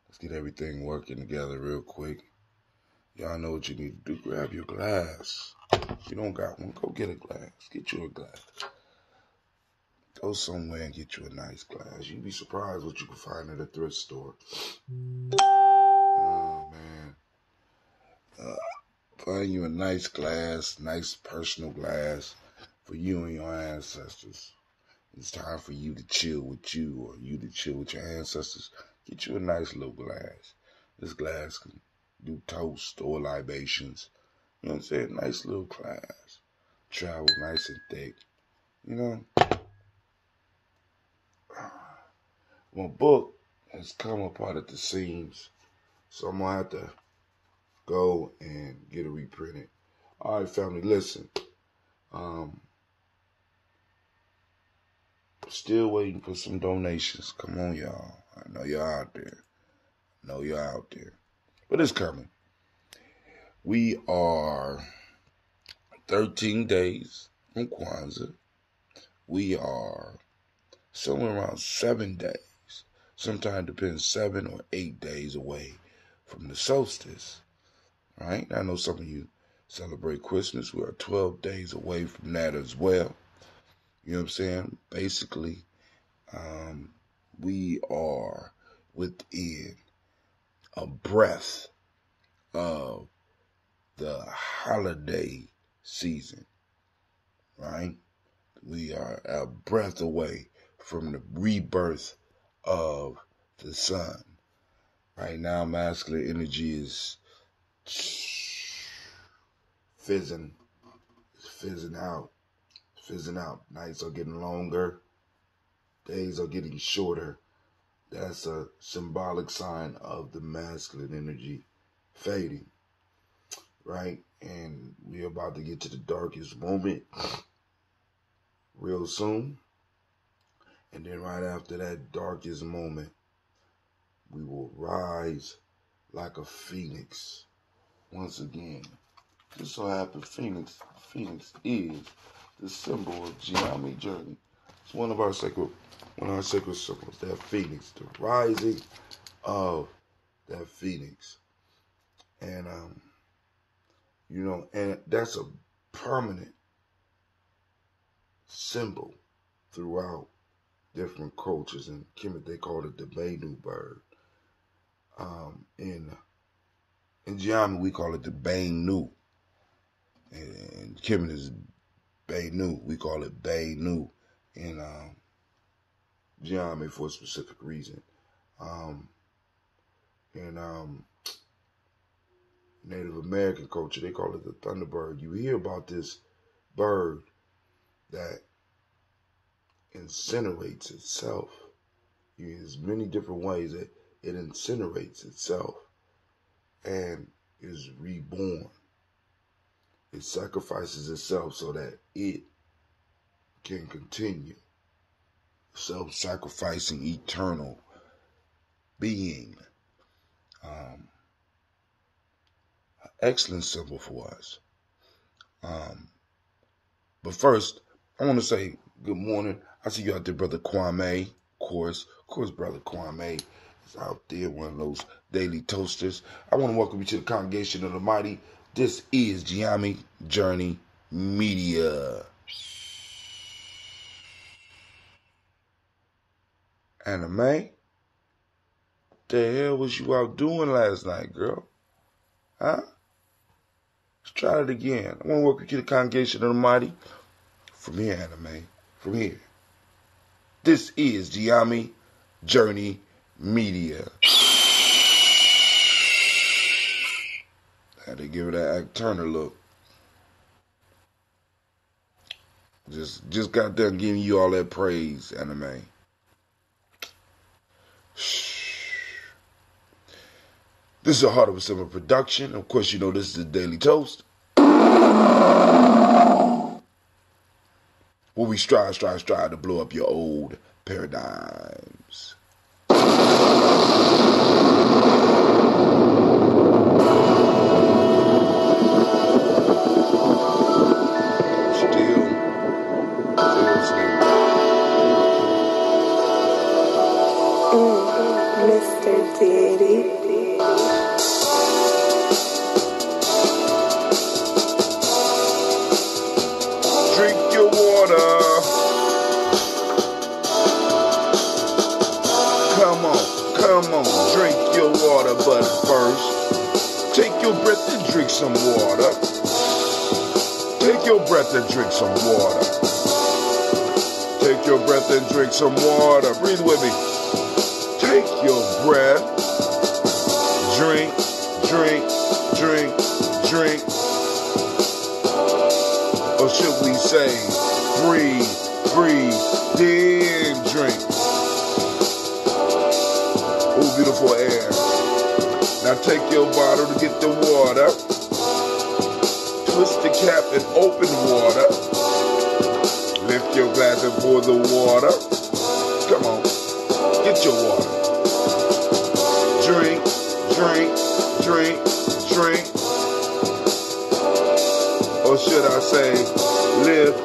Let's get everything working together real quick. Y'all know what you need to do. Grab your glass. If you don't got one, go get a glass. Get you a glass. Go somewhere and get you a nice glass. You'd be surprised what you can find at a thrift store. Oh, man. Find you a nice glass, nice personal glass for you and your ancestors. It's time for you to chill with you or you to chill with your ancestors. Get you a nice little glass. This glass can do toast or libations. You know what I'm saying? Nice little glass. Travel nice and thick. You know? My book has come apart at the seams. So I'm going to have to go and get it reprinted. All right, family, listen. Still waiting for some donations. Come on, y'all. I know y'all out there. But it's coming. We are 13 days from Kwanzaa. We are somewhere around 7 days. Sometimes depends 7 or 8 days away from the solstice. Right? I know some of you celebrate Christmas. We are 12 days away from that as well. You know what I'm saying? Basically, we are within a breath of the holiday season, right? We are a breath away from the rebirth of the sun. Right now, masculine energy is fizzing out. Nights are getting longer. Days are getting shorter. That's a symbolic sign of the masculine energy fading, right? And we're about to get to the darkest moment real soon. And then right after that darkest moment, we will rise like a phoenix once again. Just so happens Phoenix is the symbol of Gye-Nyame journey. It's one of our sacred symbols, that phoenix, the rising of that phoenix. And, and that's a permanent symbol throughout different cultures. In Kemet, they call it the Benu bird. In Gye-Nyame, we call it the Benu. And Kemet is Benu. We call it Benu in Gye-Nyame for a specific reason. In Native American culture, they call it the Thunderbird. You hear about this bird that incinerates itself. There's many different ways that it incinerates itself and is reborn. It sacrifices itself so that it can continue. Self-sacrificing eternal being. Excellent symbol for us. But first, I want to say good morning. I see you out there, Brother Kwame. Of course, Brother Kwame is out there, one of those daily toasters. I want to welcome you to the congregation of the mighty. This is Gye-Nyame Journey Media. Anime? The hell was you out doing last night, girl? Huh? Let's try it again. I want to welcome you to the congregation of the mighty. From here, anime. From here. This is Gye-Nyame Journey Media. Had to give it that Act Turner look. Just got done giving you all that praise, anime. This is a Heart of a Summer production. Of course, you know this is a Daily Toast. Where we strive to blow up your old paradigms. Mr. Drink your water. Come on, drink your water, but first, take your breath and drink some water. Take your breath and drink some water. Take your breath and drink some water. Breathe with me. Take your breath. Drink, drink, drink, drink. Or should we say, breathe, breathe, then drink. Oh, beautiful air. Now take your bottle to get the water. Twist the cap and open water. Lift your glass and pour the water. Come on, get your water. Drink, drink, drink, drink. Or should I say, lift,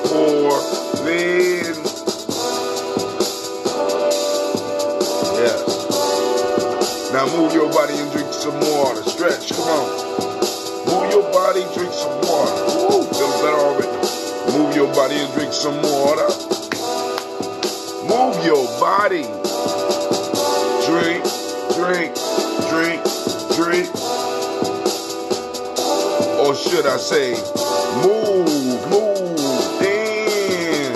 pour, then. Yes. Now move your body and drink some water. Stretch, come on. Move your body, drink some water. Woo, feels better already. Move your body and drink some water. Move your body. Drink, drink, drink, drink. Or should I say, move, in.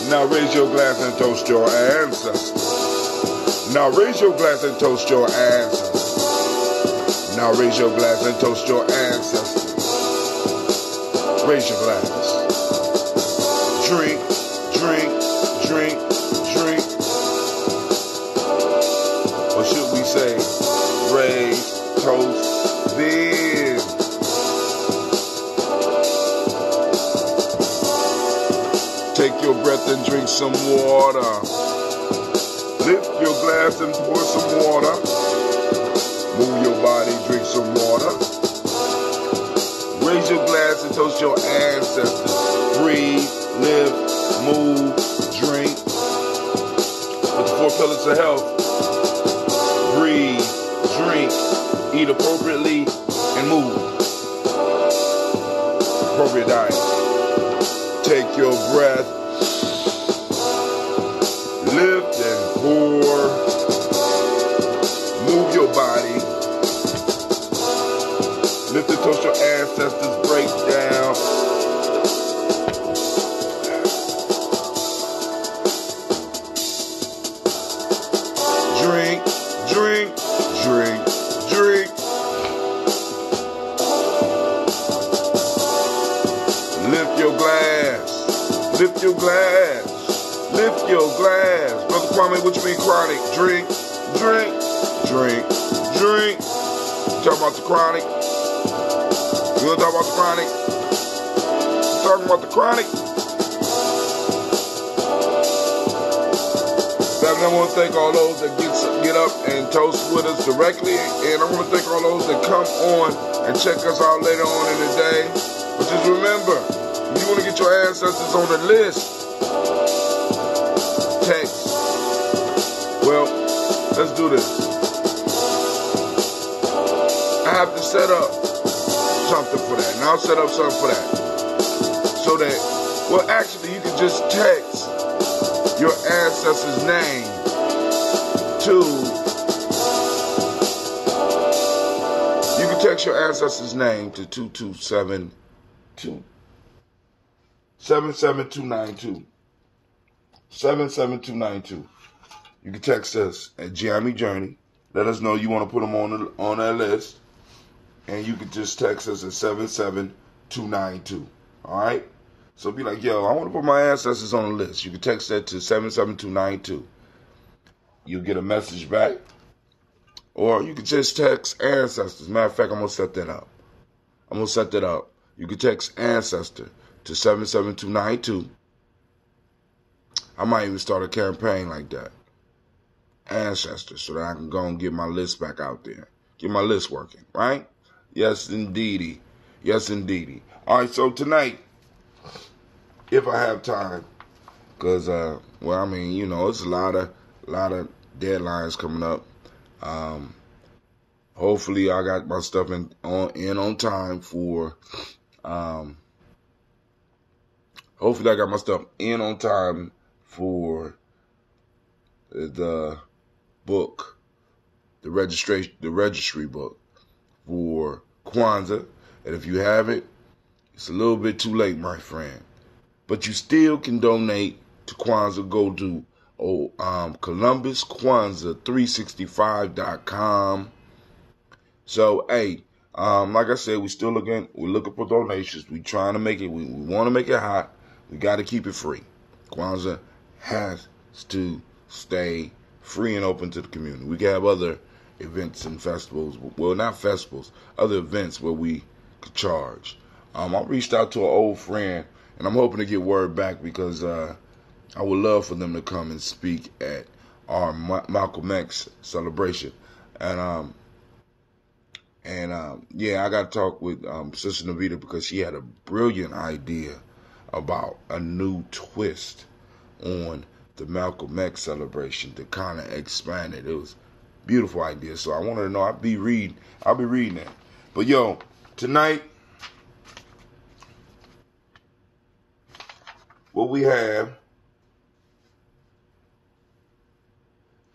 Now raise your glass and toast your ancestors. Now raise your glass and toast your ancestors. Now raise your glass and toast your ancestors. Raise your glass. Drink, drink, drink, drink. Or should we say, raise, toast, then. Take your breath and drink some water. Lift your glass and pour some water. Move your body, drink some water. Raise your glass and toast your ancestors. Breathe, live, move, drink. With the 4 pillars of health. Breathe, drink, eat appropriately, and move. Appropriate diet. Take your breath. Lift and pour. Move your body. Lift and toast your ancestors. Break down. Drink, drink, drink, drink. Lift your glass. Lift your glass. Lift your glass. Brother Kwame, what you mean chronic? Drink, drink, drink, drink. Talking about the chronic. You want to talk about the chronic? You talking about the chronic? I want to thank all those that get up and toast with us directly. And I want to thank all those that come on and check us out later on in the day. But just remember, if you want to get your ancestors on the list, text. Well, let's do this. I have to set up something for that. And I'll set up something for that. So that, well, actually, you can just text your ancestor's name to, you can text your ancestor's name to 77292. 77292. You can text us at Gye-Nyame Journey. Let us know you want to put them on that list. And you can just text us at 77292. All right? So be like, yo, I want to put my ancestors on the list. You can text that to 77292. You'll get a message back. Or you can just text ancestors. Matter of fact, I'm going to set that up. You can text ancestor to 77292. I might even start a campaign like that. Ancestors, so that I can go and get my list back out there. Get my list working, right? Yes, indeedy. Yes, indeedy. All right, so tonight, if I have time, because Well, I mean, you know, it's a lot of deadlines coming up. Hopefully, I got my stuff in on time for. Hopefully, I got my stuff in on time for the book, the registry book for Kwanzaa. And if you have it, it's a little bit too late, my friend. But you still can donate to Kwanzaa. Go to ColumbusKwanzaa365.com. So, hey, like I said, we're looking for donations. We trying to make it. We want to make it hot. We got to keep it free. Kwanzaa has to stay free and open to the community. We can have other events and festivals. Well, not festivals. Other events where we could charge. I reached out to an old friend, and I'm hoping to get word back because I would love for them to come and speak at our Malcolm X celebration. And yeah, I got to talk with Sister Navita because she had a brilliant idea about a new twist on the Malcolm X celebration to kind of expand it. It was a beautiful idea. So I wanted to know. I'll be reading that. But yo, tonight, what we have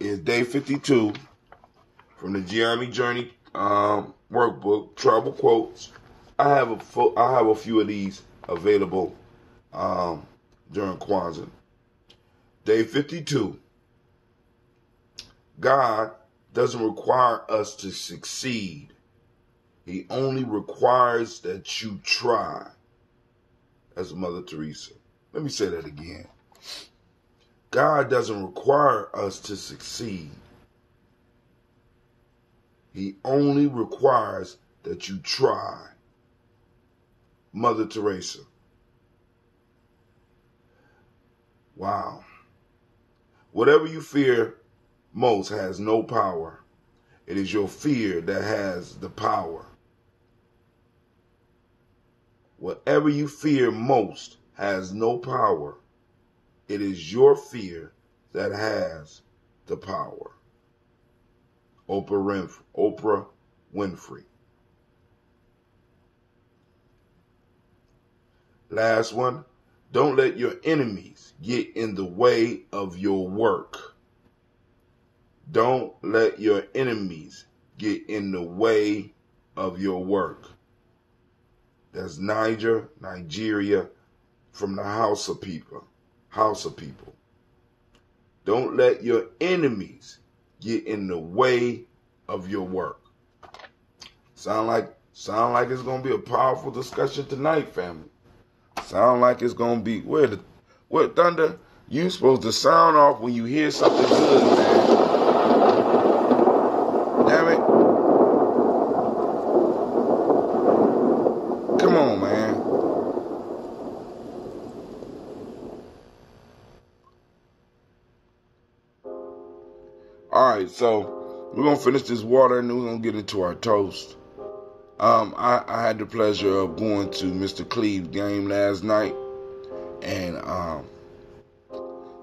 is day 52 from the Gye-Nyame Journey workbook, travel quotes. I have a few of these available during Kwanzaa. Day 52. God doesn't require us to succeed. He only requires that you try. That's Mother Teresa. Let me say that again. God doesn't require us to succeed. He only requires that you try. Mother Teresa. Wow. Whatever you fear most has no power. It is your fear that has the power. Whatever you fear most has no power. It is your fear that has the power. Oprah Winfrey. Last one. Don't let your enemies get in the way of your work. Don't let your enemies get in the way of your work. That's Nigeria, from the House of People. Don't let your enemies get in the way of your work. Sound like it's gonna be a powerful discussion tonight, family. Sound like it's gonna be what Thunder? You supposed to sound off when you hear something good, man. Damn it. Come on, man. Alright, so we're gonna finish this water and we're gonna get into our toast. I had the pleasure of going to Mr. Cleve's game last night, and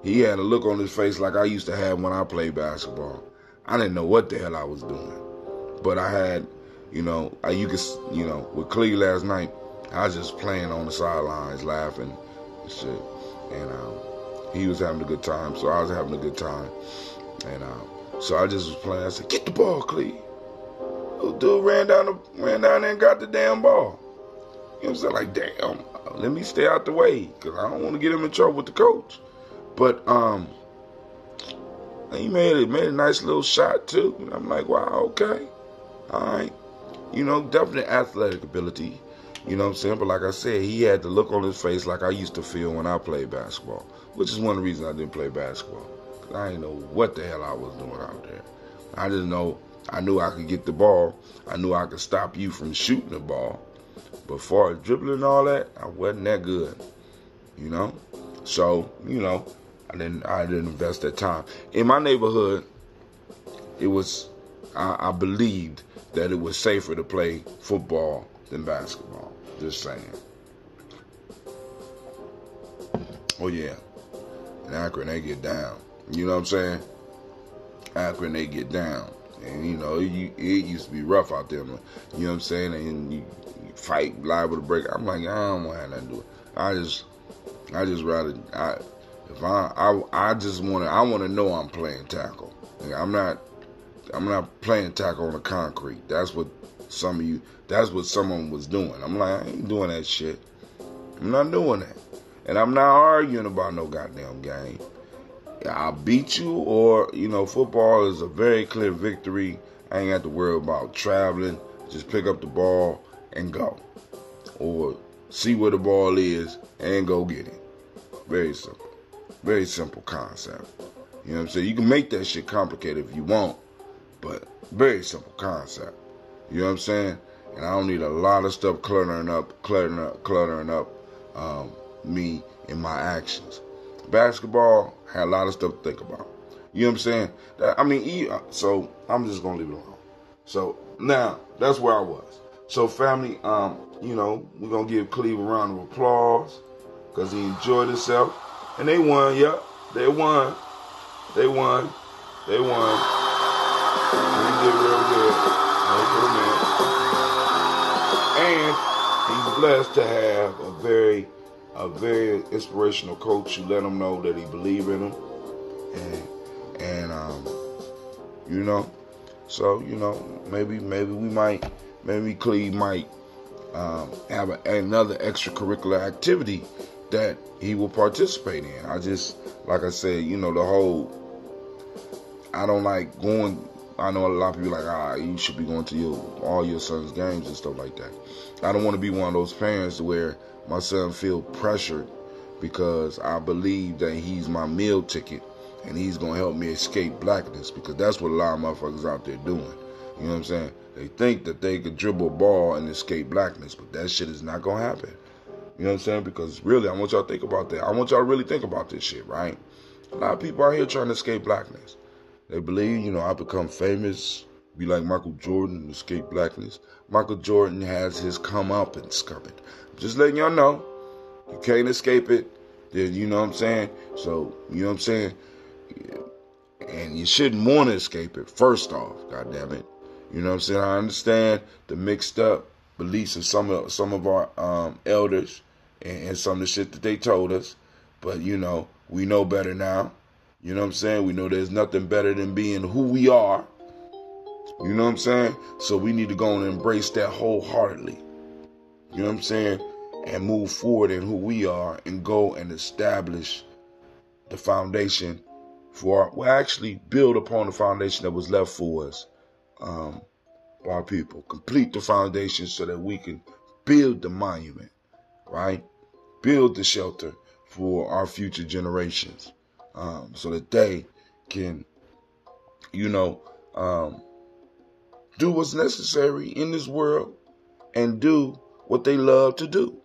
he had a look on his face like I used to have when I played basketball. I didn't know what the hell I was doing, but I had, with Cleve last night, I was just playing on the sidelines, laughing and shit, and he was having a good time, so I was having a good time, and so I just was playing. I said, "Get the ball, Cleve." Dude ran down there and got the damn ball. You know what I'm saying? Like, damn, let me stay out the way because I don't want to get him in trouble with the coach. But he made a nice little shot too. And I'm like, wow, okay, all right. Definitely athletic ability. You know what I'm saying? But like I said, he had the look on his face like I used to feel when I played basketball, which is one of the reasons I didn't play basketball. Cause I didn't know what the hell I was doing out there. I didn't know. I knew I could get the ball. I knew I could stop you from shooting the ball. But as far as dribbling and all that, I wasn't that good. So, I didn't invest that time. In my neighborhood, it was, I believed that it was safer to play football than basketball. Just saying. Oh, yeah. In Akron, they get down. You know what I'm saying? Akron, they get down. And, you know, it used to be rough out there. You know what I'm saying? And you fight, liable to break. I'm like, I don't want to have nothing to do it. I just rather, I want to know I'm playing tackle. Like, I'm not playing tackle on the concrete. That's what someone was doing. I'm like, I ain't doing that shit. I'm not doing that. And I'm not arguing about no goddamn game. I'll beat you, or, you know, football is a very clear victory. I ain't got to worry about traveling. Just pick up the ball and go. Or see where the ball is and go get it. Very simple. Very simple concept. You know what I'm saying? You can make that shit complicated if you want, but very simple concept. You know what I'm saying? And I don't need a lot of stuff cluttering up me and my actions. Basketball had a lot of stuff to think about. You know what I'm saying? So I'm just gonna leave it alone. So now that's where I was. So family, you know, we're gonna give Cleve a round of applause because he enjoyed himself. And they won, yep. They won. They did real good. And he's blessed to have a very inspirational coach who let him know that he believed in him. And you know, so, you know, maybe Cleve might have another extracurricular activity that he will participate in. Like I said, you know, I don't like going. I know a lot of people like, you should be going to all your son's games and stuff like that. I don't want to be one of those parents where my son feel pressured because I believe that he's my meal ticket and he's going to help me escape blackness, because that's what a lot of motherfuckers out there doing. You know what I'm saying? They think that they could dribble a ball and escape blackness, but that shit is not going to happen. You know what I'm saying? Because really, I want y'all to think about that. I want y'all to really think about this shit, right? A lot of people out here trying to escape blackness. They believe, you know, I become famous, be like Michael Jordan, and escape blackness. Michael Jordan has his comeuppance coming. Just letting y'all know, you can't escape it. You know what I'm saying? So, you know what I'm saying? And you shouldn't want to escape it, first off, goddammit. You know what I'm saying? I understand the mixed up beliefs of some of our elders and some of the shit that they told us. But, you know, we know better now. You know what I'm saying? We know there's nothing better than being who we are. You know what I'm saying? So we need to go and embrace that wholeheartedly. You know what I'm saying? And move forward in who we are and go and establish the foundation actually build upon the foundation that was left for us by our people. Complete the foundation so that we can build the monument, right? Build the shelter for our future generations, so that they can, you know, do what's necessary in this world and do what they love to do,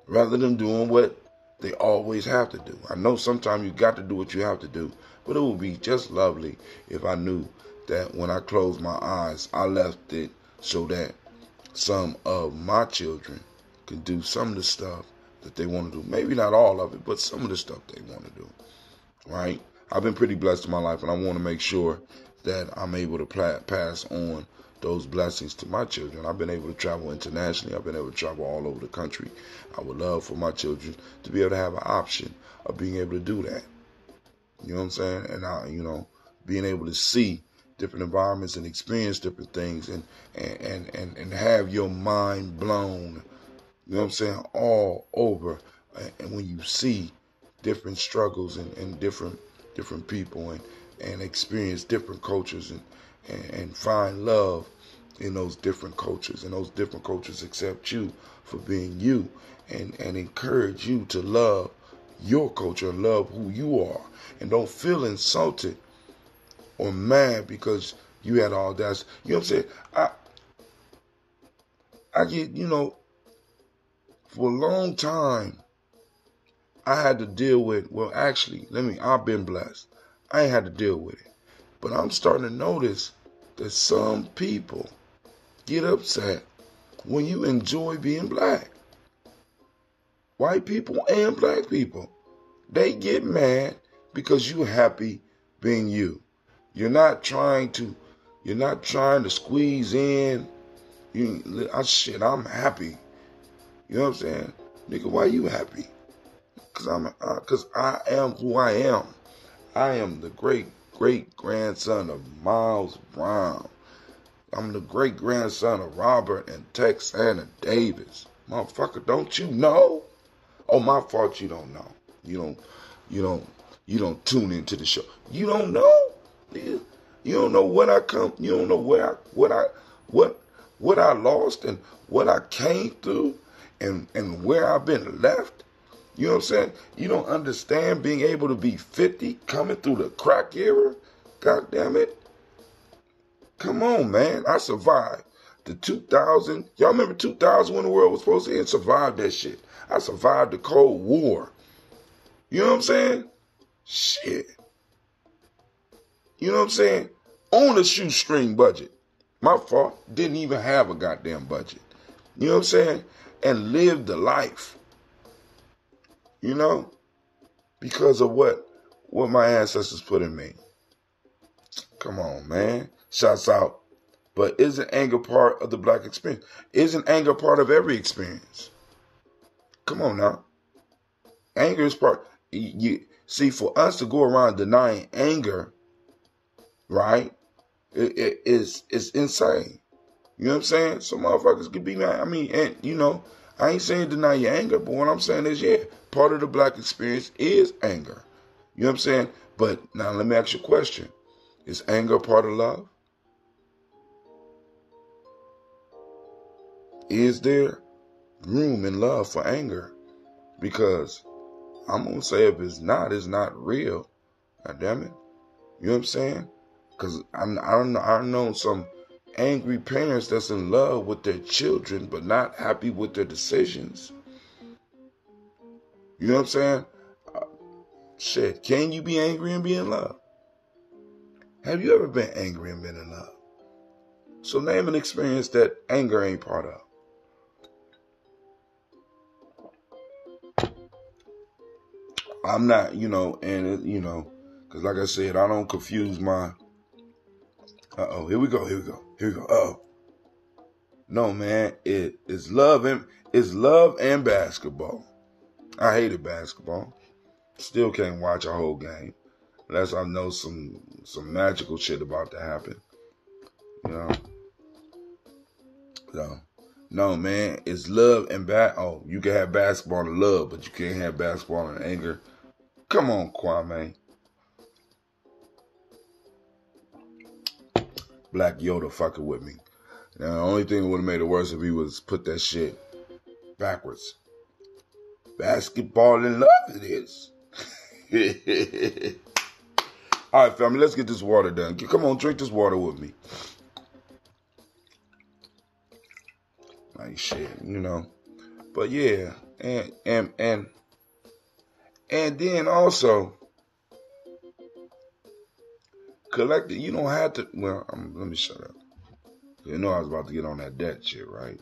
rather than doing what they always have to do. I know sometimes you got to do what you have to do, but it would be just lovely if I knew that when I closed my eyes, I left it so that some of my children can do some of the stuff that they want to do. Maybe not all of it, but some of the stuff they want to do, right? I've been pretty blessed in my life, and I want to make sure that I'm able to pass on those blessings to my children. I've been able to travel internationally. I've been able to travel all over the country. I would love for my children to be able to have an option of being able to do that. You know what I'm saying? And you know, being able to see different environments and experience different things and have your mind blown, you know what I'm saying, all over. And when you see different struggles and different people and experience different cultures and find love in those different cultures, and those different cultures accept you for being you and encourage you to love your culture and love who you are, and don't feel insulted or mad because you had all that. You know what I'm saying? I get, you know, for a long time I had to deal with, I've been blessed. I ain't had to deal with it. But I'm starting to notice that some people get upset when you enjoy being black. White people and black people. They get mad because you're happy being you. You're not trying to squeeze in. I'm happy. You know what I'm saying? Nigga, why you happy? Cause I am who I am. I am the great-grandson of Miles Brown. I'm the great-grandson of Robert and Texana Davis. Motherfucker, don't you know? Oh, my fault you don't know. You don't tune into the show. You don't know? You don't know what I come, you don't know what I lost and what I came through and where I've been left. You know what I'm saying? You don't understand being able to be 50 coming through the crack era? God damn it. Come on, man. I survived the 2000. Y'all remember 2000 when the world was supposed to end? Survived that shit. I survived the Cold War. You know what I'm saying? Shit. You know what I'm saying? On a shoestring budget. My fault. Didn't even have a goddamn budget. You know what I'm saying? And lived the life. You know? Because of what my ancestors put in me. Come on, man. Shouts out. But isn't anger part of the black experience? Isn't anger part of every experience? Come on now. Anger is part. See, for us to go around denying anger, right, it's insane. You know what I'm saying? Some motherfuckers could be mad. I mean, and I ain't saying deny your anger, but what I'm saying is, yeah, part of the black experience is anger. You know what I'm saying? But now let me ask you a question. Is anger part of love? Is there room in love for anger? Because I'm going to say if it's not real. God damn it. You know what I'm saying? Because I know some angry parents that's in love with their children but not happy with their decisions. You know what I'm saying? Shit, can you be angry and be in love? Have you ever been angry and been in love? So name an experience that anger ain't part of. I'm not, because like I said, I don't confuse my... Here we go. No, man, it's love and basketball. I hated basketball. Still can't watch a whole game unless I know some magical shit about to happen. You know? So, no, man, it's love and you can have basketball and love, but you can't have basketball and anger. Come on, Kwame. Black Yoda fucking with me. Now, the only thing that would have made it worse if he was put that shit backwards. Basketball and love it is. All right, family, let's get this water done. Come on, drink this water with me. Like shit, But yeah, and then also collective. You don't have to. Well, let me shut up. You know I was about to get on that debt shit, right?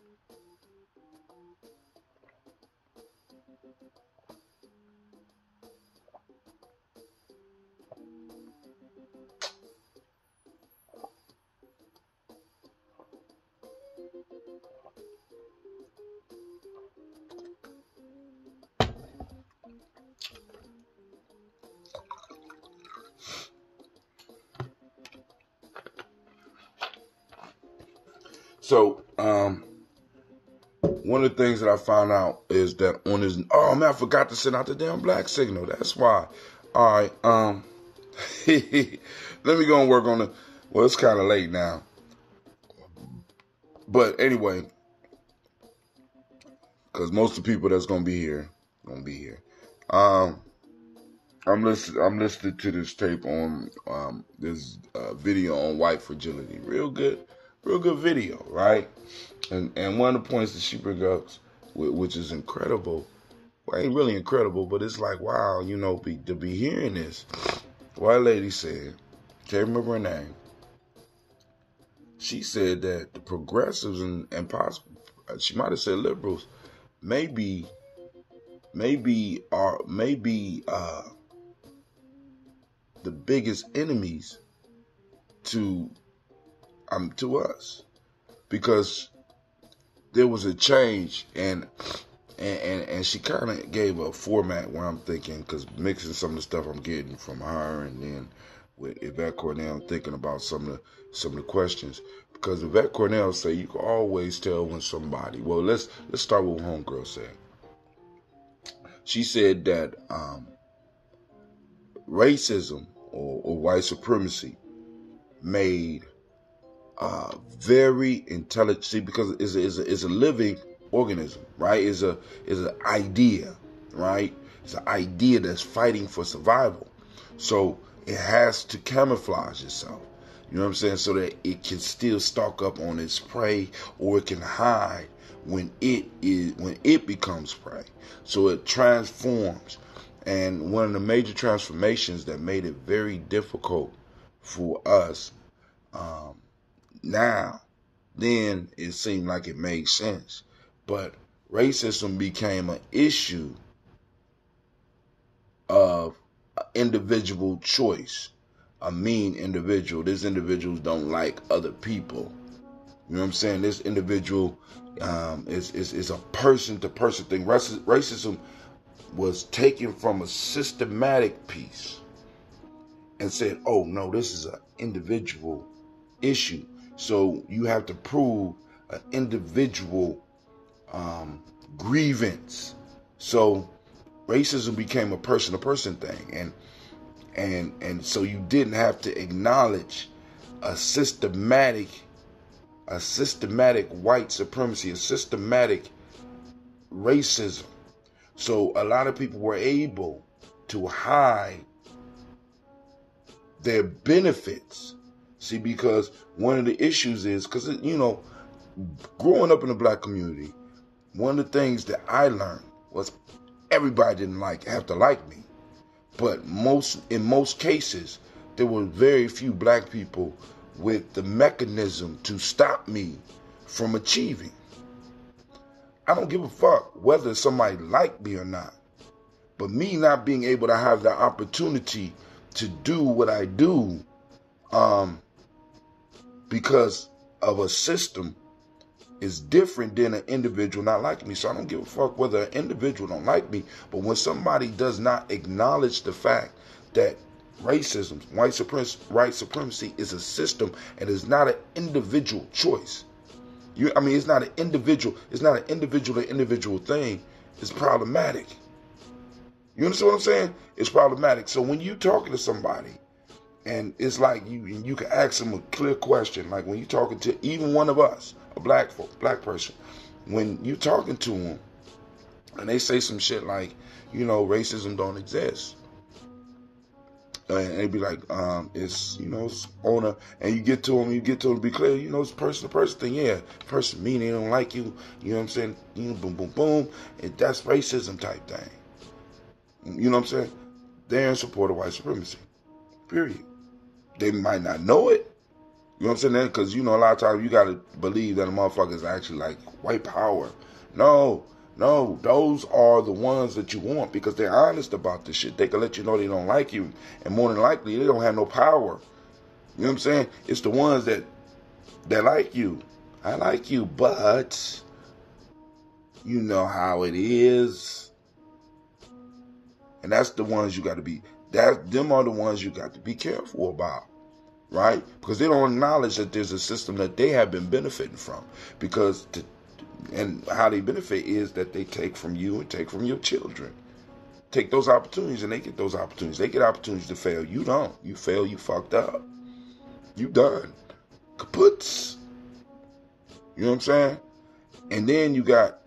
So, one of the things that I found out is that on his, oh man, I forgot to send out the damn black signal. That's why. All right, let me go and work on it. Well, it's kind of late now, but anyway, because most of the people that's gonna be here. I'm listening to this tape on this video on white fragility. Real good video, right? And one of the points that she brings up, which is incredible, well, ain't really incredible, but it's like, wow, to be hearing this. White lady said, can't remember her name. She said that the progressives and possible, she might have said liberals, maybe the biggest enemies to us, because there was a change, and she kind of gave a format where I'm thinking, because mixing some of the stuff I'm getting from her, and then with Yvette Cornell, thinking about some of the questions, because Yvette Cornell say you can always tell when somebody. Well, let's start with what Homegirl said. She said that racism or white supremacy made very intelligent. See, because it's a living organism, right? It's an idea, right? It's an idea that's fighting for survival. So it has to camouflage itself. You know what I'm saying? So that it can still stalk up on its prey, or it can hide when it becomes prey. So it transforms. And one of the major transformations that made it very difficult for us now, then it seemed like it made sense. But racism became an issue of individual choice. A mean individual. This individual don't like other people. You know what I'm saying? This individual is a person-to-person thing. Racism was taken from a systematic piece and said, oh, no, this is an individual issue. So you have to prove an individual grievance. So racism became a person-to-person thing. And so you didn't have to acknowledge a systematic white supremacy, a systematic racism. So a lot of people were able to hide their benefits. See, because one of the issues is, because, you know, growing up in the black community, one of the things that I learned was everybody didn't have to like me. But in most cases, there were very few black people with the mechanism to stop me from achieving. I don't give a fuck whether somebody liked me or not. But me not being able to have the opportunity to do what I do because of a system is different than an individual not liking me. So I don't give a fuck whether an individual don't like me. But when somebody does not acknowledge the fact that racism, white supremacy is a system and is not an individual choice. It's not an individual to individual thing. It's problematic. You understand what I'm saying? It's problematic. So when you talking to somebody, and it's like you can ask them a clear question, like when you talking to even one of us, a black person, when you talking to them, and they say some shit like, you know, racism don't exist, and they be like, it's, you know, it's on a, and you get to them to be clear, you know, it's person to person thing, yeah, person mean they don't like you, you know what I'm saying, you know, boom, boom, boom, and that's racism type thing. You know what I'm saying? They're in support of white supremacy. Period. They might not know it. You know what I'm saying? Because, you know, a lot of times you got to believe that a motherfucker is actually like white power. No, those are the ones that you want because they're honest about this shit. They can let you know they don't like you. And more than likely, they don't have no power. You know what I'm saying? It's the ones that like you. I like you, but you know how it is. And that's the ones you got to be, them are the ones you got to be careful about, right? Because they don't acknowledge that there's a system that they have been benefiting from. And how they benefit is that they take from you and take from your children. Take those opportunities and they get those opportunities. They get opportunities to fail. You don't. You fail, you fucked up. You done. Kaputs. You know what I'm saying? And then you got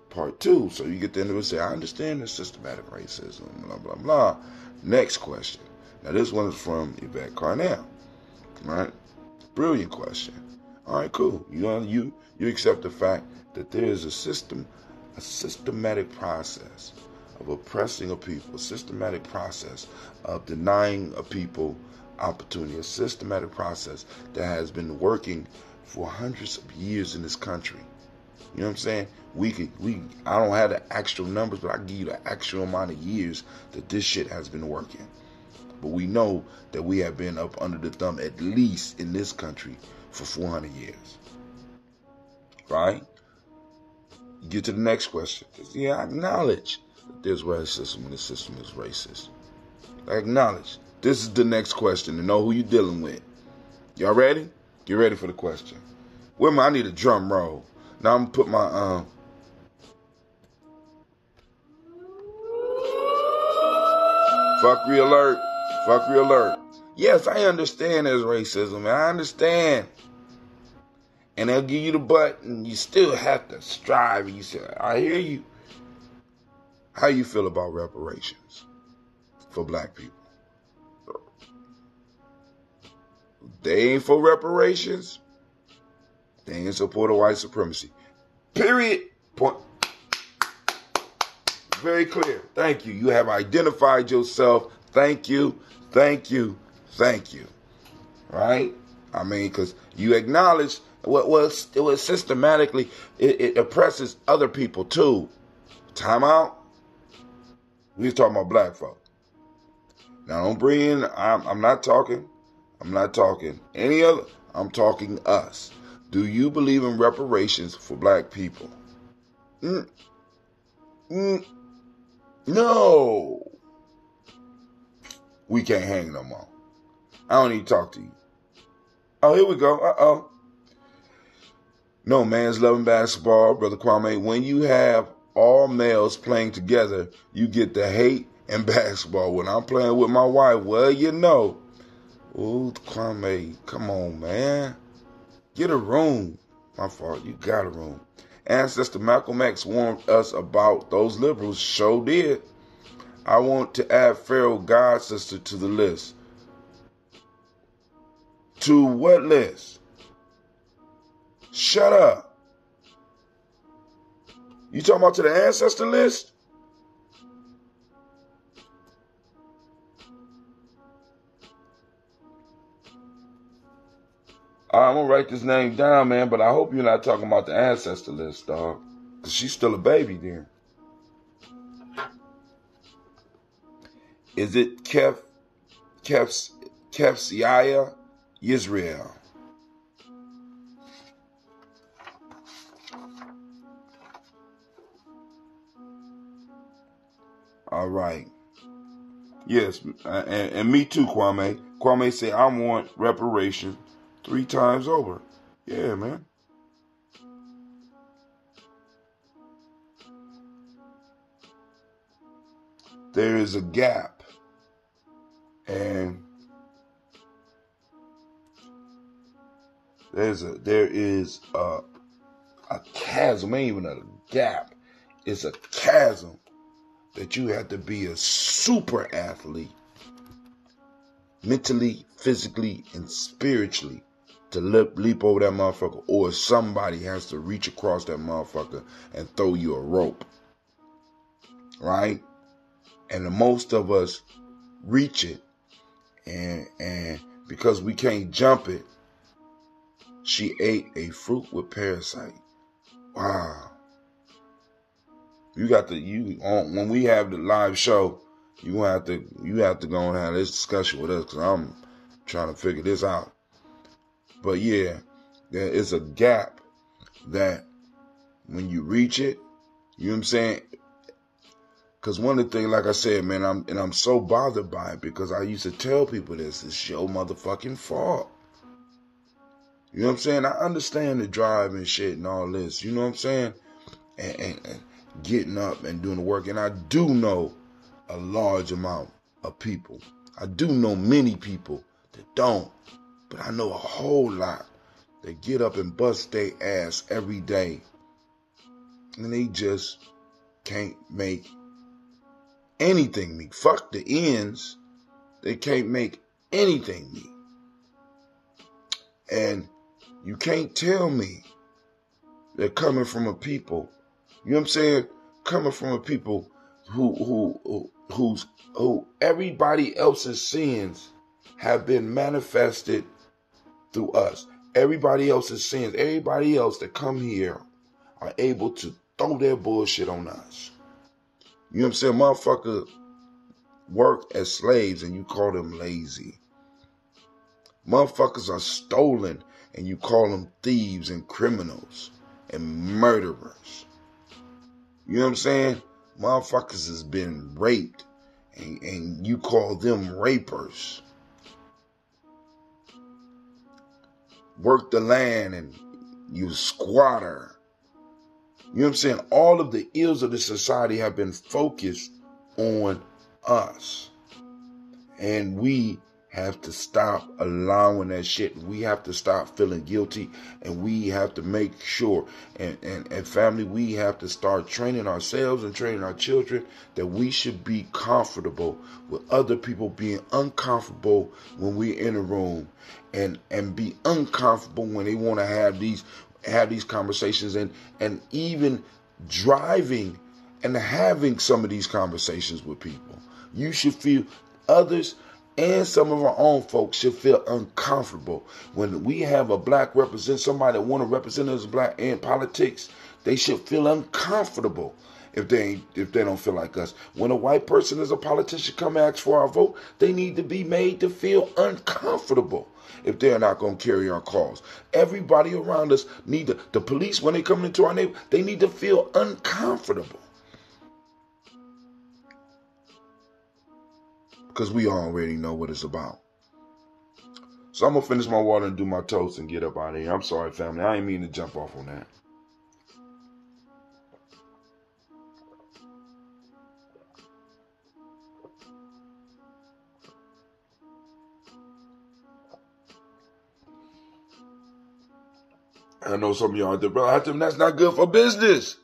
part two. So you get the end of it and say, I understand the systematic racism, blah, blah, blah. Next question. Now this one is from Yvette Cornell. Right? Brilliant question. All right, cool. You know, you accept the fact that there is a systematic process of oppressing a people, a systematic process of denying a people opportunity, a systematic process that has been working for hundreds of years in this country. You know what I'm saying? I don't have the actual numbers, but I can give you the actual amount of years that this shit has been working. But we know that we have been up under the thumb, at least in this country, for 400 years. Right? Get to the next question. Yeah, I acknowledge that there's racism and the system is racist. I acknowledge. This is the next question to know who you're dealing with. Y'all ready? Get ready for the question. I need a drum roll. Now I'm going to put my... Fuckery alert. Fuckery alert. Yes, I understand there's racism. I understand. And they'll give you the button. You still have to strive. And you say, I hear you. How you feel about reparations for black people? They ain't for reparations. They ain't in support of white supremacy. Period. Point. Very clear. Thank you. You have identified yourself. Thank you. Thank you. Thank you. Right? I mean, because you acknowledge what systematically it oppresses other people too. Time out. We was talking about black folk. Now don't bring in. I'm not talking any other. I'm talking us. Do you believe in reparations for black people? No. We can't hang no more. I don't need to talk to you. Oh, here we go. Uh-oh. No man's loving basketball, Brother Kwame. When you have all males playing together, you get the hate in basketball. When I'm playing with my wife, well, you know. Ooh, Kwame, come on, man. Get a room. My fault. You got a room. Ancestor Malcolm X warned us about those liberals. Sure did. I want to add Pharaoh God sister to the list. To what list? Shut up. You talking about to the ancestor list? I'm going to write this name down, man, but I hope you're not talking about the ancestor list, dog. Because she's still a baby then. Is it Kefsiah Yisrael? All right. Yes, and me too, Kwame. Kwame said, I want reparations 3 times over. Yeah, man. There is a gap. And there is a chasm, ain't even a gap. It's a chasm that you have to be a super athlete, mentally, physically, and spiritually, to leap over that motherfucker, or somebody has to reach across that motherfucker and throw you a rope. Right? And the most of us reach it, and because we can't jump it, she ate a fruit with parasite. Wow. When we have the live show, you have to go and have this discussion with us, because I'm trying to figure this out. But yeah, there is a gap that when you reach it, you know what I'm saying? Because one of the things, like I said, man, I'm so bothered by it, because I used to tell people this, it's your motherfucking fault. You know what I'm saying? I understand the drive and shit and all this, you know what I'm saying? And getting up and doing the work. And I do know a large amount of people. I do know many people that don't. But I know a whole lot that get up and bust their ass every day. And they just can't make anything meet. Fuck the ends. They can't make anything meet. And you can't tell me they're coming from a people, you know what I'm saying? Coming from a people who everybody else's sins have been manifested through us. Everybody else's sins, everybody else that come here are able to throw their bullshit on us. You know what I'm saying? Motherfucker work as slaves and you call them lazy. Motherfuckers are stolen and you call them thieves and criminals and murderers. You know what I'm saying? Motherfuckers has been raped and you call them rapers. Work the land and you squatter. You know what I'm saying? All of the ills of the society have been focused on us. And we have to stop allowing that shit. We have to stop feeling guilty. And we have to make sure, and family, we have to start training ourselves and training our children that we should be comfortable with other people being uncomfortable when we're in a room. And be uncomfortable when they want to have these conversations and even driving and having some of these conversations with people. You should feel others and some of our own folks should feel uncomfortable when we have a black somebody that want to represent us black in politics. They should feel uncomfortable if they don't feel like us. When a white person is a politician come ask for our vote, they need to be made to feel uncomfortable if they're not going to carry our cause. Everybody around us the police, when they come into our neighborhood, they need to feel uncomfortable. Because we already know what it's about. So I'm going to finish my water and do my toast and get up out of here. I'm sorry, family. I ain't mean to jump off on that. I know some of y'all out there, bro, that's not good for business.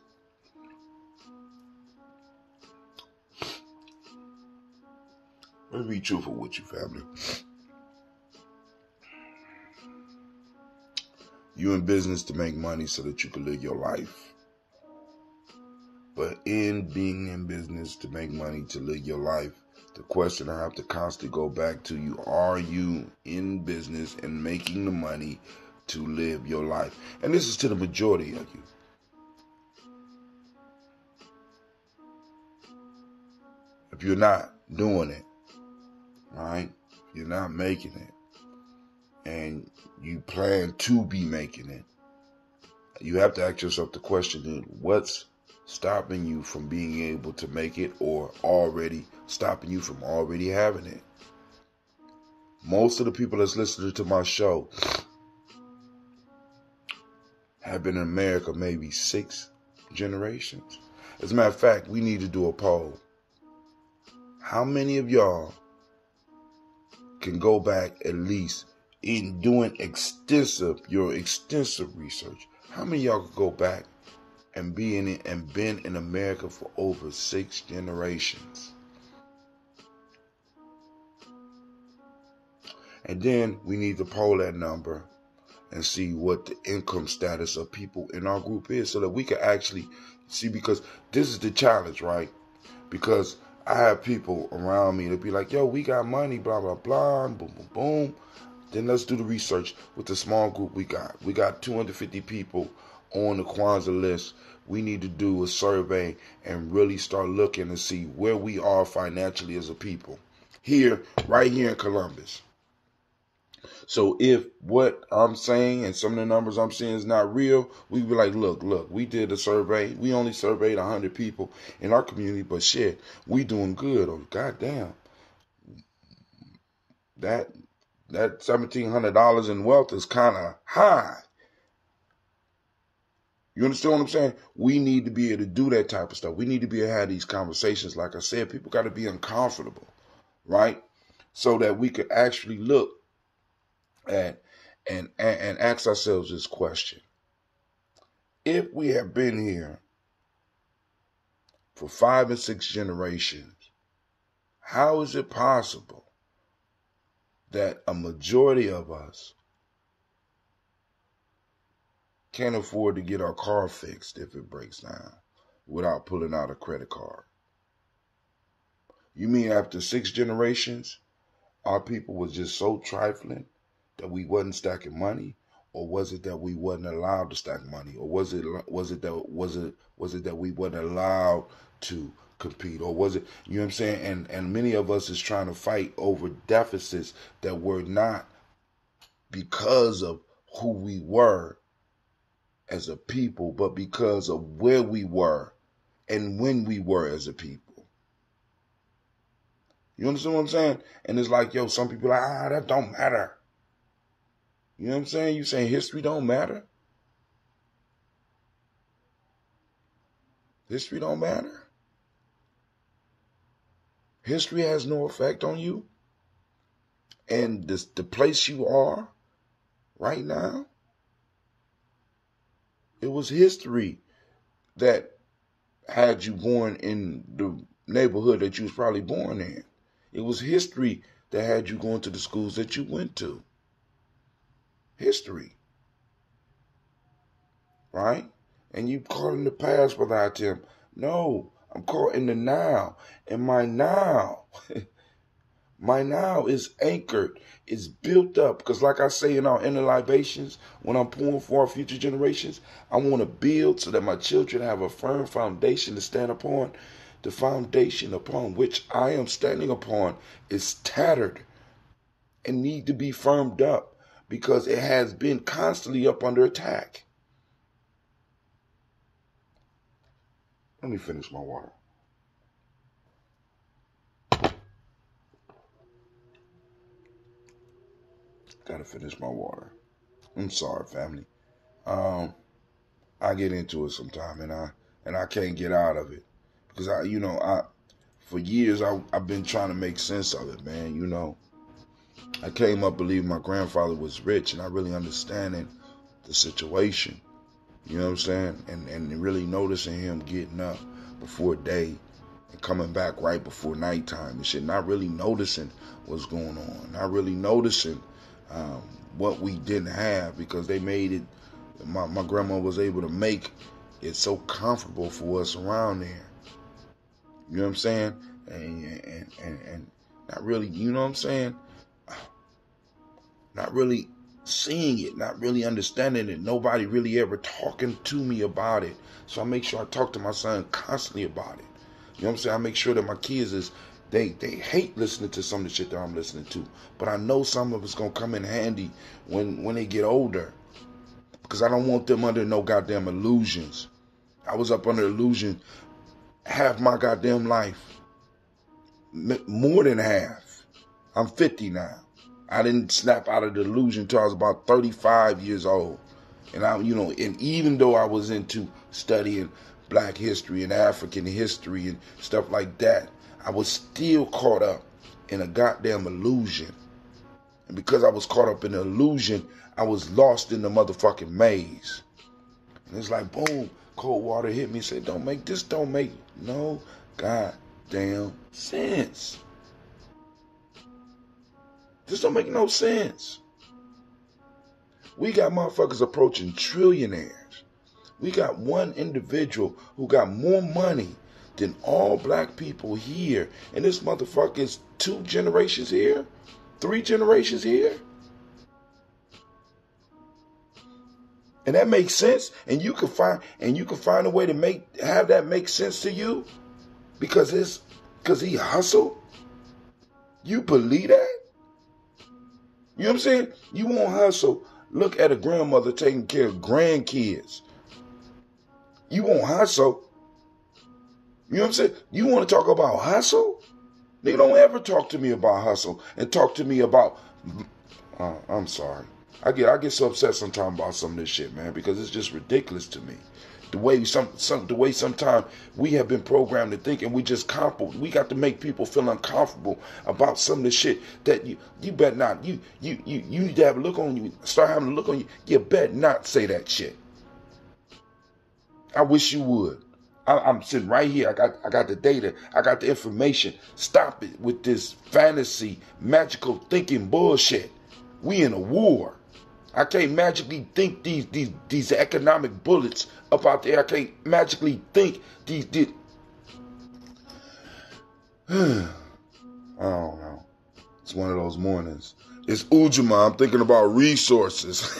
Let me be truthful with you, family. You in business to make money so that you can live your life. But in being in business to make money to live your life, the question I have to constantly go back to you, are you in business and making the money to live your life? And this is to the majority of you. If you're not doing it, right? You're not making it, and you plan to be making it, you have to ask yourself the question, what's stopping you from being able to make it, or already stopping you from already having it? Most of the people that's listening to my show have been in America maybe 6 generations. As a matter of fact, we need to do a poll. How many of y'all can go back at least in doing your extensive research? How many of y'all can go back and be in it and been in America for over 6 generations? And then we need to poll that number and see what the income status of people in our group is so that we can actually see, because this is the challenge, right? Because I have people around me that be like, yo, we got money, blah, blah, blah, boom, boom, boom. Then let's do the research with the small group we got. We got 250 people on the Kwanzaa list. We need to do a survey and really start looking to see where we are financially as a people. Right here in Columbus. So if what I'm saying and some of the numbers I'm seeing is not real, we be like, look, we did a survey. We only surveyed 100 people in our community, but shit, we doing good. Oh, goddamn. That $1,700 in wealth is kind of high. You understand what I'm saying? We need to be able to do that type of stuff. We need to be able to have these conversations. Like I said, people got to be uncomfortable, right? So that we could actually look at and ask ourselves this question. If we have been here for 5 and 6 generations, how is it possible that a majority of us can't afford to get our car fixed if it breaks down without pulling out a credit card? You mean after 6 generations, our people was just so trifling that we wasn't stacking money? Or was it that we wasn't allowed to stack money? Or was it that we wasn't allowed to compete, or was it, you know what I'm saying? And many of us is trying to fight over deficits that were not because of who we were as a people, but because of where we were and when we were as a people. You understand what I'm saying? And it's like, yo, some people are like, that don't matter. You know what I'm saying? You saying history don't matter? History don't matter? History has no effect on you? And the place you are right now? It was history that had you born in the neighborhood that you was probably born in. It was history that had you going to the schools that you went to. History. Right? And you caught in the past, Brother Tim. No, I'm caught in the now. And my now, my now is anchored, is built up. Because like I say in our inner libations, when I'm pouring for our future generations, I want to build so that my children have a firm foundation to stand upon. The foundation upon which I am standing upon is tattered and need to be firmed up because it has been constantly up under attack. Let me finish my water. Gotta finish my water. I'm sorry, family. I get into it sometime, and I can't get out of it because for years I've been trying to make sense of it, man. You know, I came up believing my grandfather was rich, and I really understanding the situation. You know what I'm saying? And really noticing him getting up before day and coming back right before nighttime and shit. Not really noticing what's going on. Not really noticing what we didn't have because they made it. My grandma was able to make it so comfortable for us around there. You know what I'm saying? And not really, you know what I'm saying? Not really seeing it, not really understanding it. Nobody really ever talking to me about it. So I make sure I talk to my son constantly about it. You know what I'm saying? I make sure that my kids they hate listening to some of the shit that I'm listening to. But I know some of it's gonna come in handy when they get older. Because I don't want them under no goddamn illusions. I was up under illusion half my goddamn life. More than half. I'm 50 now. I didn't snap out of the illusion until I was about 35 years old. And and even though I was into studying black history and African history and stuff like that, I was still caught up in a goddamn illusion. And because I was caught up in the illusion, I was lost in the motherfucking maze. And it's like, boom, cold water hit me and said, don't make no goddamn sense. This don't make no sense. We got motherfuckers approaching trillionaires. We got one individual who got more money than all black people here. And this motherfucker is 2 generations here, 3 generations here. And that makes sense. And you can find a way to have that make sense to you because he hustled. You believe that? You know what I'm saying? You won't hustle. Look at a grandmother taking care of grandkids. You won't hustle. You know what I'm saying? You want to talk about hustle? They don't ever talk to me about hustle and talk to me about. I'm sorry. I get so upset sometimes about some of this shit, man, because it's just ridiculous to me. The way sometimes we have been programmed to think, and we got to make people feel uncomfortable about some of the shit that you better not. You need to have a look on you. Start having a look on you. You better not say that shit. I wish you would. I'm sitting right here. I got the data. I got the information. Stop it with this fantasy, magical thinking bullshit. We in a war. I can't magically think these economic bullets up out there. I can't magically think these. I don't know. It's one of those mornings. It's Ujamaa. I'm thinking about resources.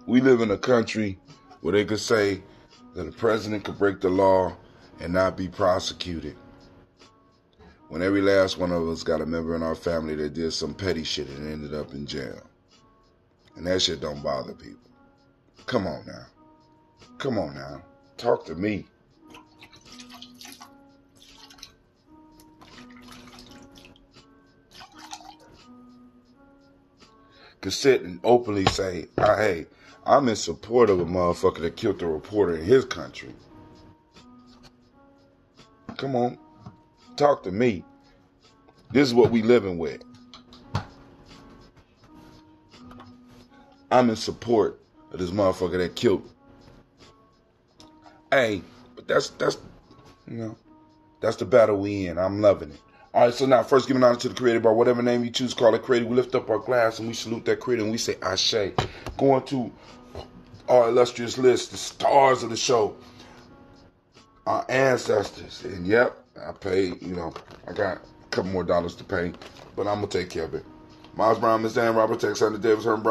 We live in a country where they could say that the president could break the law and not be prosecuted, when every last one of us got a member in our family that did some petty shit and ended up in jail. And that shit don't bother people. Come on now. Come on now. Talk to me. Could sit and openly say, hey, I'm in support of a motherfucker that killed a reporter in his country. Come on. Talk to me. This is what we living with. I'm in support of this motherfucker that killed. Hey, but that's that's the battle we in. I'm loving it. All right, so now first giving honor to the Creator by whatever name you choose, call it Creator. We lift up our glass and we salute that Creator and we say Ashe. Going to our illustrious list, the stars of the show, our ancestors. And yep, I paid, I got a couple more dollars to pay, but I'm going to take care of it. Miles Brown, Miss Dan, Robert, Alexander Davis, Herman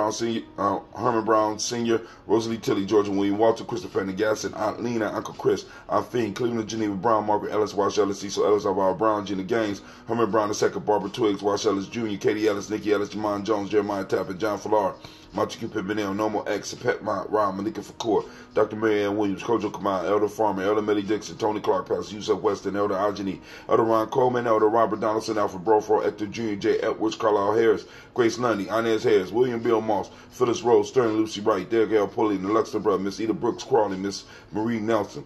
Brown Sr., Rosalie Tilley, Georgia William, Walter, Christopher Gasson, Aunt Lena, Uncle Chris, Aunt Fiend, Cleveland, Geneva Brown, Margaret Ellis, Wash Ellis, Cecil Ellis, Alvaro Brown, Gina Gaines, Herman Brown II, Barbara Twiggs, Wash Ellis Jr., Katie Ellis, Nikki Ellis, Jamon Jones, Jeremiah Tappan, John Fallar, Machu Pimpinel, Normal X, Pet Mont, Ron, Malika Fakor, Dr. Mary Ann Williams, Kojo Kamal, Elder Farmer, Elder Millie Dixon, Tony Clark, Pastor Yusuf Weston, Elder Algeny, Elder Ron Coleman, Elder Robert Donaldson, Alfred Brofro, Hector Jr., J. Edwards, Carlisle Harris, Grace Lundy, Inez Harris, William Bill Moss, Phyllis Rose, Stern, Lucy Wright, Derek L. Pulley, the Luxor Brother, Miss Eda Brooks Crawley, Miss Marie Nelson,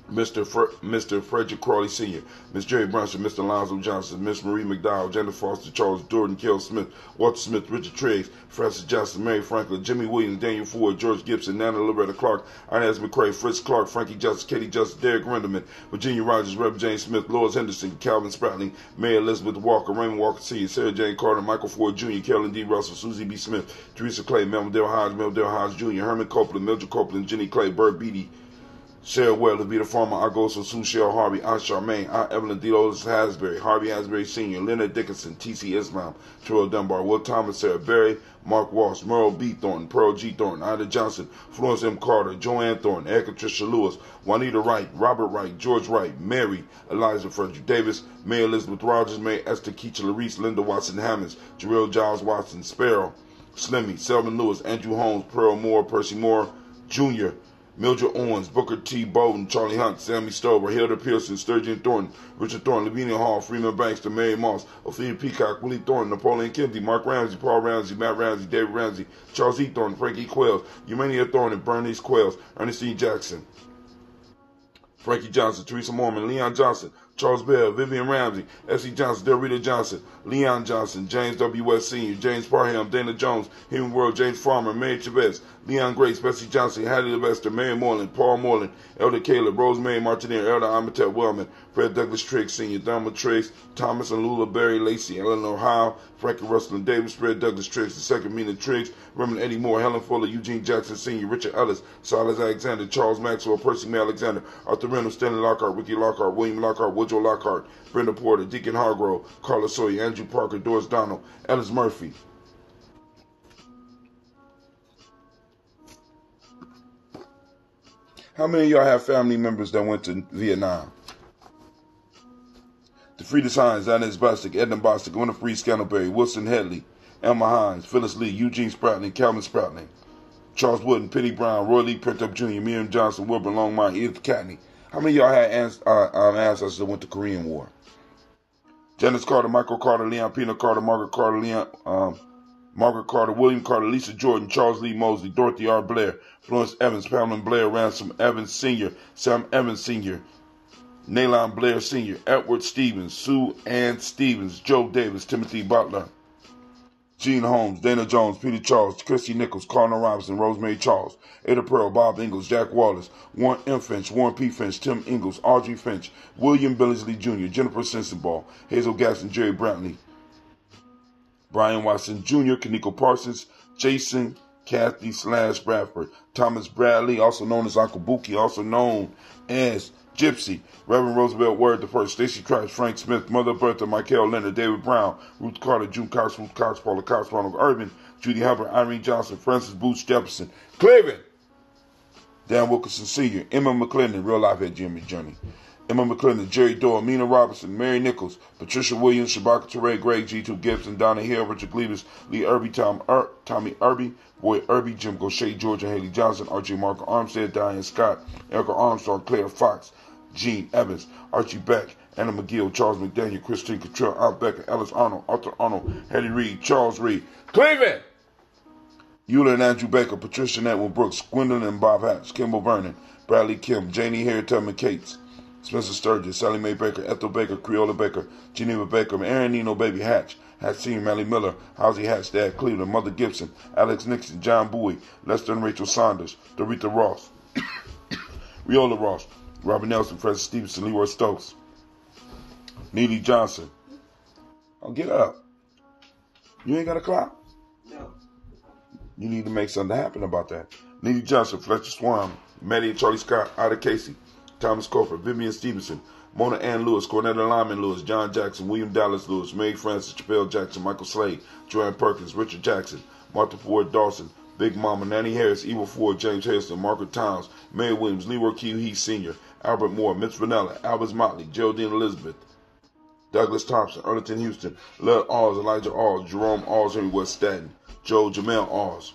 Mr. Frederick Crawley Sr., Miss Jerry Brunson, Mr. Lonzo Johnson, Miss Marie McDowell, Jennifer Foster, Charles Jordan, Kel Smith, Walter Smith, Richard Triggs, Francis Johnson, Mary Franklin, Jimmy Williams, Daniel Ford, George Gibson, Nana Loretta Clark, Inez McCrae, Fritz Clark, Frankie Justice, Katie Justice, Derek Renderman, Virginia Rogers, Reverend James Smith, Lois Henderson, Calvin Spratling, Mary Elizabeth Walker, Raymond Walker Sr., Sarah Jane Carter, Michael Ford Jr., Carolyn D. Russell, Susie B. Smith, Teresa Clay, Melvin Hodge Jr., Herman Copeland, Mildred Copeland, Jenny Clay, Bert Beatty, Sarah Weller, Vita Farmer, Agoso, Sue Shell Harvey, Aunt Charmaine, Aunt Evelyn Delos Hasbury, Harvey Hasbury Sr., Leonard Dickinson, T.C. Islam, Terrell Dunbar, Will Thomas, Sarah Berry, Mark Walsh, Merle B. Thornton, Pearl G. Thornton, Ida Johnson, Florence M. Carter, Joanne Thornton, Erica Tricia Lewis, Juanita Wright, Robert Wright, George Wright, Mary, Eliza Frederick Davis, May Elizabeth Rogers, May Esther Keach Larice, Linda Watson Hammonds, Jarrell Giles Watson, Sparrow, Slimmy, Selvin Lewis, Andrew Holmes, Pearl Moore, Percy Moore, Jr., Mildred Owens, Booker T. Bowden, Charlie Hunt, Sammy Stover, Hilda Pearson, Sturgeon Thornton, Richard Thornton, Lavinia Hall, Freeman Bankston, Mary Moss, Ophelia Peacock, Willie Thornton, Napoleon Kennedy, Mark Ramsey, Paul Ramsey, Matt Ramsey, David Ramsey, Charles E. Thornton, Frankie Quells, Eumenia Thornton, Bernice Quells, Ernestine Jackson, Frankie Johnson, Teresa Mormon, Leon Johnson, Charles Bell, Vivian Ramsey, S.E. Johnson, Delrita Johnson, Leon Johnson, James W. West Sr., James Parham, Dana Jones, Human World, James Farmer, Mary Chavez, Leon Grace, Bessie Johnson, Hattie Levester, Mary Moreland, Paul Moreland, Elder Caleb, Rosemary Martineer, Elder Amitep Wellman, Fred Douglas Triggs Sr., Thelma Triggs, Thomas and Lula Berry, Lacey, Eleanor Howe, Frankie Russell and Davis, Fred Douglas Triggs, the second Mina Triggs, Reverend Eddie Moore, Helen Fuller, Eugene Jackson Sr., Richard Ellis, Silas Alexander, Charles Maxwell, Percy May Alexander, Arthur Reynolds, Stanley Lockhart, Ricky Lockhart, William Lockhart, Woodrow Lockhart, Brenda Porter, Deacon Hargrove, Carla Sawyer, Andrew Parker, Doris Donald, Ellis Murphy. How many of y'all have family members that went to Vietnam? DeFrida Hines, Inez Bostic, Edna Bostic, Winifred Scantleberry, Wilson Headley, Elma Hines, Phyllis Lee, Eugene Spratling, Calvin Spratling, Charles Wooden, Penny Brown, Roy Lee Printup Jr., Miriam Johnson, Wilbur Longmire, Edith Catney. How many of y'all had ancestors that went to Korean War? Janice Carter, Michael Carter, Leon Pena Carter, Margaret Carter, Margaret Carter, William Carter, Lisa Jordan, Charles Lee Mosley, Dorothy R. Blair, Florence Evans, Pamela Blair, Ransom Evans Sr., Sam Evans Sr., Nalon Blair Sr., Edward Stevens, Sue Ann Stevens, Joe Davis, Timothy Butler, Gene Holmes, Dana Jones, Peter Charles, Christy Nichols, Connor Robinson, Rosemary Charles, Ada Pearl, Bob Ingalls, Jack Wallace, Warren M. Finch, Warren P. Finch, Tim Ingalls, Audrey Finch, William Billingsley Jr., Jennifer Sensenball, Hazel Gaston, Jerry Brantley, Brian Watson Jr., Kaniko Parsons, Jason Kathy / Bradford, Thomas Bradley, also known as Uncle Buki, also known as Gypsy, Reverend Roosevelt Word the First, Stacey Trice, Frank Smith, Mother Bertha, Michael Leonard, David Brown, Ruth Carter, June Cox, Ruth Cox, Paula Cox, Ronald Urban, Judy Hubbard, Irene Johnson, Francis Boots Jefferson, Cleveland, Dan Wilkinson Sr., Emma McClendon, Real Life at Jimmy Journey, Emma McClendon, Jerry Doyle, Mina Robinson, Mary Nichols, Patricia Williams, Shabaka Teray, Greg G2 Gibson, Donna Hill, Richard Gleavis, Lee Irby, Tommy Irby, Boy Irby, Jim Gaucher, Georgia Haley Johnson, Archie Mark Armstead, Diane Scott, Erica Armstrong, Claire Fox, Gene Evans, Archie Beck, Anna McGill, Charles McDaniel, Christine Cottrell, Al Becker, Ellis Arnold, Arthur Arnold, Hetty Reed, Charles Reed, Cleveland, Eula and Andrew Baker, Patricia and Edwin Brooks, Gwendolyn and Bob Hatch, Kimball Vernon, Bradley Kim, Janie Hare, Tubman Cates, Spencer Sturgis, Sally Mae Baker, Ethel Baker, Creola Baker, Geneva Baker, Aaron Nino Baby Hatch, Hatch Senior, Mally Miller, Housie Hatch, Dad Cleveland, Mother Gibson, Alex Nixon, John Bowie, Lester and Rachel Saunders, Dorita Ross, Riola Ross, Robert Nelson, Francis Stevenson, Leroy Stokes, Neely Johnson. Oh, get up. You ain't got a clock? No. You need to make something happen about that. Neely Johnson, Fletcher Swan, Maddie and Charlie Scott, Ida Casey, Thomas Cofer, Vivian Stevenson, Mona Ann Lewis, Cornetta Lyman Lewis, John Jackson, William Dallas Lewis, Mary Francis, Chappelle Jackson, Michael Slade, Joanne Perkins, Richard Jackson, Martha Ford Dawson, Big Mama, Nanny Harris, Eva Ford, James Harrison, Margaret Towns, Mary Williams, Leroy Q. Heath Sr., Albert Moore, Mitch Vanella, Albert Motley, Geraldine Elizabeth, Douglas Thompson, Erlington Houston, Lud Alls, Elijah Alls, Jerome Alls, Henry West Staten, Joe Jamel Alls,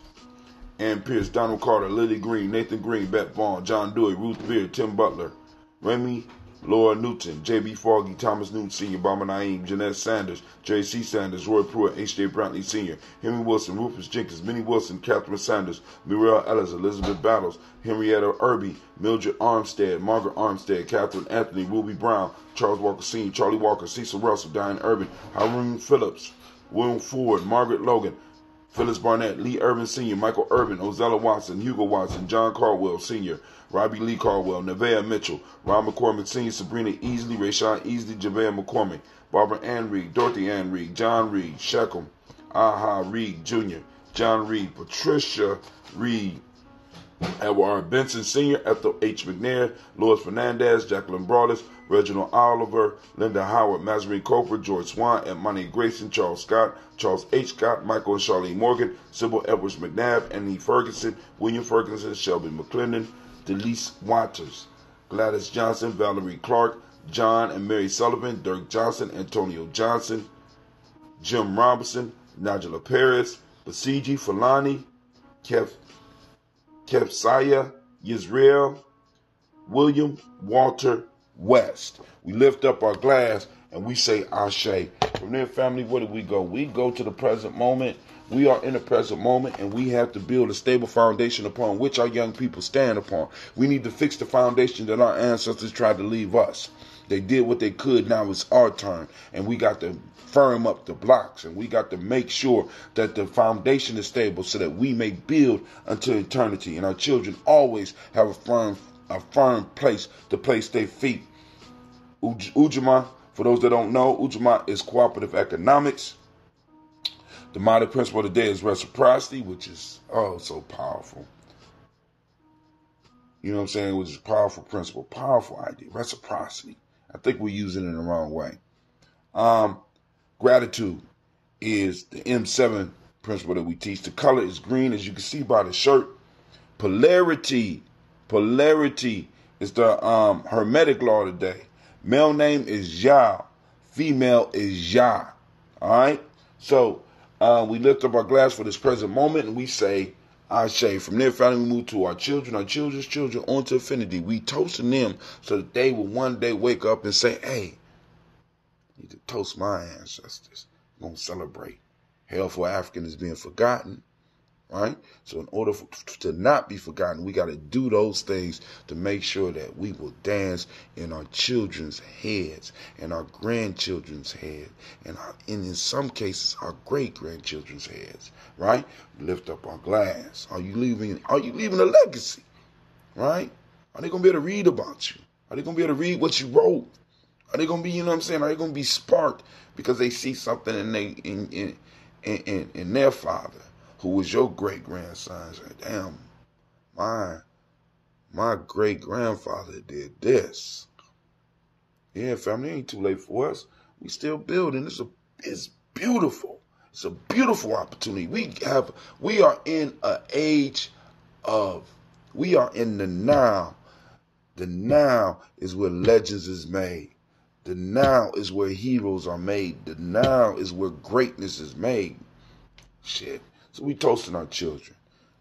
Ann Pierce, Donald Carter, Lily Green, Nathan Green, Beth Vaughn, John Dewey, Ruth Beard, Tim Butler, Remy, Laura Newton, J.B. Foggy, Thomas Newton Sr., Bama Naeem, Jeanette Sanders, J.C. Sanders, Roy Pruitt, H.J. Brantley Sr., Henry Wilson, Rufus Jenkins, Minnie Wilson, Catherine Sanders, Muriel Ellis, Elizabeth Battles, Henrietta Irby, Mildred Armstead, Margaret Armstead, Catherine Anthony, Ruby Brown, Charles Walker Sr., Charlie Walker, Cecil Russell, Diane Urban, Haroon Phillips, William Ford, Margaret Logan, Phyllis Barnett, Lee Irvin Sr., Michael Urban, Ozella Watson, Hugo Watson, John Caldwell Sr., Robbie Lee Caldwell, Nevaeh Mitchell, Ron McCormick Sr., Sabrina Easley, Rayshawn Easley, Javea McCormick, Barbara Ann Reed, Dorothy Ann Reed, John Reed, Sheckham, Aha Reed Jr., John Reed, Patricia Reed, Edward R. Benson Sr., Ethel H. McNair, Louis Fernandez, Jacqueline Broadus, Reginald Oliver, Linda Howard, Mazarine Coper, George Swan, Monty Grayson, Charles Scott, Charles H. Scott, Michael and Charlene Morgan, Sybil Edwards McNabb, Annie Ferguson, William Ferguson, Shelby McClendon, Delise Waters, Gladys Johnson, Valerie Clark, John and Mary Sullivan, Dirk Johnson, Antonio Johnson, Jim Robinson, Nigella Paris, Basiji Falani, Kefsaya Yisrael, William Walter West. We lift up our glass and we say Ashe. From there, family, where do we go? We go to the present moment. We are in the present moment, and we have to build a stable foundation upon which our young people stand upon. We need to fix the foundation that our ancestors tried to leave us. They did what they could. Now it's our turn, and we got to firm up the blocks, and we got to make sure that the foundation is stable so that we may build until eternity, and our children always have a firm place to place their feet. Ujamaa, for those that don't know, Ujamaa is cooperative economics. The modern principle of the day is reciprocity, which is so powerful. You know what I'm saying? Which is a powerful principle, powerful idea. Reciprocity. I think we're using it in the wrong way. Gratitude is the M7 principle that we teach. The color is green, as you can see by the shirt. Polarity is the Hermetic law today. Male name is Yah. Female is Yah. All right? So we lift up our glass for this present moment, and we say, Ashe. From there, finally, we move to our children, our children's children, on to infinity. We toasting them so that they will one day wake up and say, hey, I need to toast my ancestors. I'm going to celebrate. Hell for African is being forgotten. right? So in order to not be forgotten, we got to do those things to make sure that we will dance in our children's heads and our grandchildren's head and in some cases our great-grandchildren's heads, right? Lift up our glass. Are you leaving a legacy, right? Are they going to be able to read about you? Are they going to be able to read what you wrote? Are they going to be, you know what I'm saying? Are they going to be sparked because they see something in their father, who was your great grandson? Say, damn, my great grandfather did this. Yeah, family, it ain't too late for us. We still building. It's beautiful. It's a beautiful opportunity. We are in an age of, we are in the now. The now is where legends is made. The now is where heroes are made. The now is where greatness is made. Shit. So we toasting our children.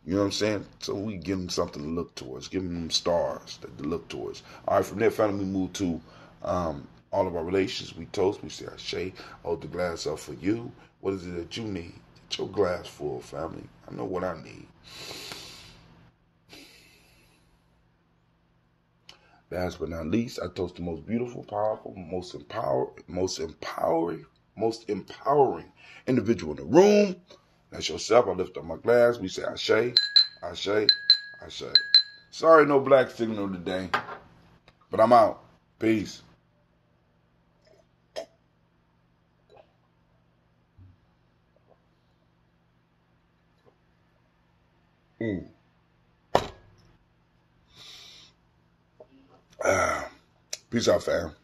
You know what I'm saying? So we give them something to look towards. Give them stars to look towards. All right, from there, finally, we move to all of our relations. We toast. We say, Ashe, hold the glass up for you. What is it that you need? Get your glass full, family. I know what I need. Last but not least, I toast the most beautiful, powerful, most empowering individual in the room. That's yourself. I lift up my glass. We say Ashe, Ashe, Ashe. Sorry, no black signal today, but I'm out. Peace. Peace out, fam.